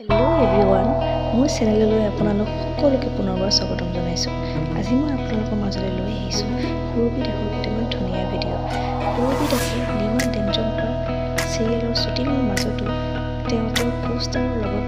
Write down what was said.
Hello' everyone, মোৰ চেনেললৈ আপোনালোক সকলোকে পুনৰবাৰ স্বাগতম জনাইছোঁ। আজি মই আপোনালোকৰ মাজলৈ লৈ আহিছোঁ সুৰভি দাসৰ কেইটামান ধুনীয়া ভিডিঅ'। সুৰভি দাসে নিৰ্মাণ ডেঞ্জম্পা চিৰিয়েলৰ শ্বুটিঙৰ মাজতো তেওঁ পোষ্টাৰৰ লগত